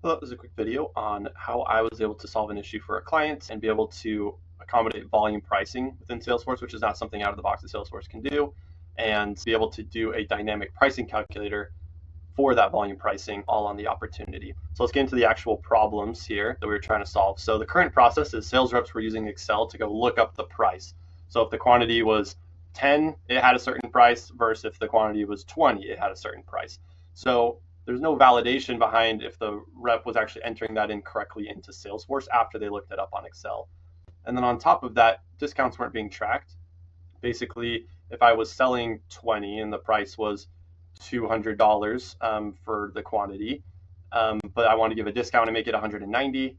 Well, that was a quick video on how I was able to solve an issue for a client and be able to accommodate volume pricing within Salesforce, which is not something out of the box that Salesforce can do, and be able to do a dynamic pricing calculator for that volume pricing all on the opportunity. So let's get into the actual problems here that we were trying to solve. So the current process is sales reps were using Excel to go look up the price. So if the quantity was 10, it had a certain price versus if the quantity was 20, it had a certain price. So there's no validation behind if the rep was actually entering that in correctly into Salesforce after they looked it up on Excel. And then on top of that, discounts weren't being tracked. Basically, if I was selling 20 and the price was $200 for the quantity, but I want to give a discount and make it 190,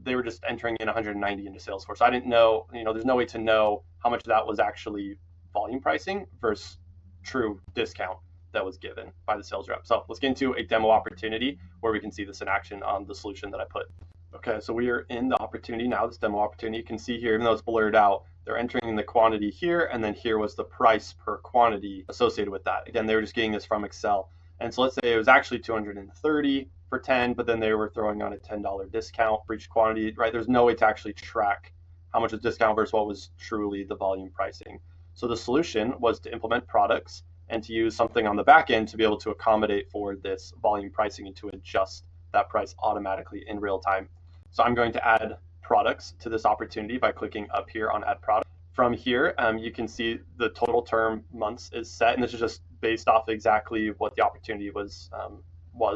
they were just entering in 190 into Salesforce. I didn't know, there's no way to know how much of that was actually volume pricing versus true discount that was given by the sales rep. So let's get into a demo opportunity where we can see this in action on the solution that I put. Okay, so we are in the opportunity now, this demo opportunity. You can see here, even though it's blurred out, they're entering the quantity here, and then here was the price per quantity associated with that. Again, they were just getting this from Excel. And so let's say it was actually 230 for 10, but then they were throwing on a $10 discount for each quantity, right? There's no way to actually track how much was discount versus what was truly the volume pricing. So the solution was to implement products and to use something on the back end to be able to accommodate for this volume pricing and to adjust that price automatically in real time. So I'm going to add products to this opportunity by clicking up here on add product. From here, you can see the total term months is set, and this is just based off exactly what the opportunity was.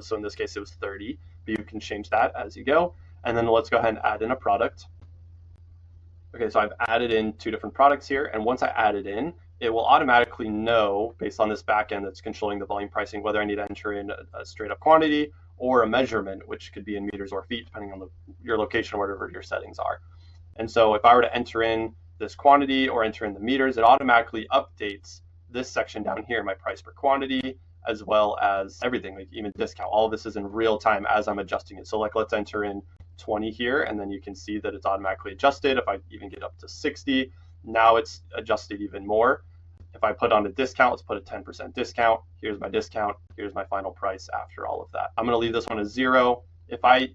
So in this case, it was 30, but you can change that as you go. And then let's go ahead and add in a product. Okay, so I've added in two different products here, and once I add it in, it will automatically know, based on this backend that's controlling the volume pricing, whether I need to enter in a straight up quantity or a measurement, which could be in meters or feet, depending on your location or whatever your settings are. And so if I were to enter in this quantity or enter in the meters, it automatically updates this section down here, my price per quantity, as well as everything, like even discount. All of this is in real time as I'm adjusting it. So like let's enter in 20 here, and then you can see that it's automatically adjusted. If I even get up to 60, now it's adjusted even more. If I put on a discount, let's put a 10% discount. Here's my discount. Here's my final price after all of that. I'm going to leave this one as 0. If I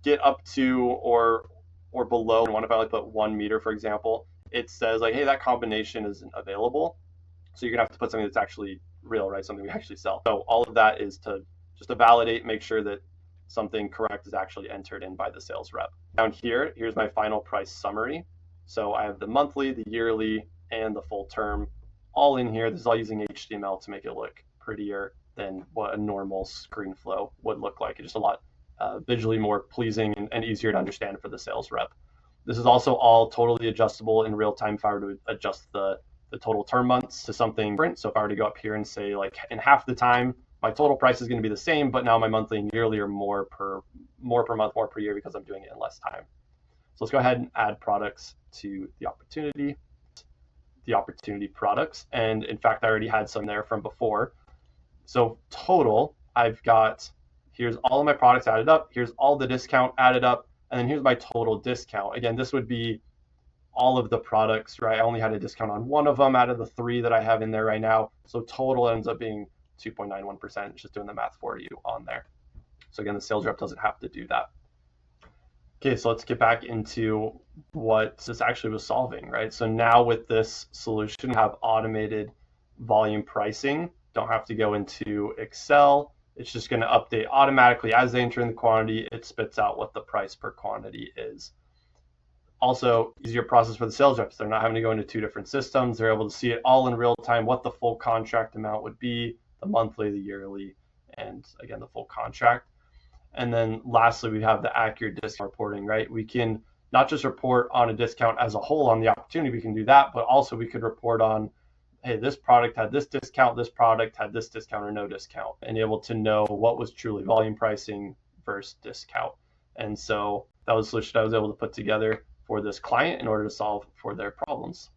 get up to or below one, if I like put 1 meter, for example, it says like, hey, that combination isn't available. So you're going to have to put something that's actually real, right? Something we actually sell. So all of that is to just to validate, make sure that something correct is actually entered in by the sales rep. Down here, here's my final price summary. So I have the monthly, the yearly, and the full term all in here. This is all using HTML to make it look prettier than what a normal screen flow would look like. It's just a lot visually more pleasing and easier to understand for the sales rep. This is also all totally adjustable in real time if I were to adjust the total term months to something different. So if I were to go up here and say like in half the time, my total price is going to be the same, but now my monthly and yearly are more per month, more per year because I'm doing it in less time. So let's go ahead and add products to the opportunity products. And in fact, I already had some there from before. So total, I've got, here's all of my products added up. Here's all the discount added up. And then here's my total discount. Again, this would be all of the products, right? I only had a discount on one of them out of the 3 that I have in there right now. So total ends up being 2.91%, just doing the math for you on there. So again, the sales rep doesn't have to do that. Okay, so let's get back into what this actually was solving, right? So now with this solution, we have automated volume pricing. Don't have to go into Excel. It's just going to update automatically as they enter in the quantity. It spits out what the price per quantity is. Also, easier process for the sales reps. They're not having to go into 2 different systems. They're able to see it all in real time, what the full contract amount would be, the monthly, the yearly, and again, the full contract. And then lastly, we have the accurate discount reporting, right? We can not just report on a discount as a whole on the opportunity, we can do that, but also we could report on, hey, this product had this discount, this product had this discount or no discount, and able to know what was truly volume pricing versus discount. And so that was a solution I was able to put together for this client in order to solve for their problems.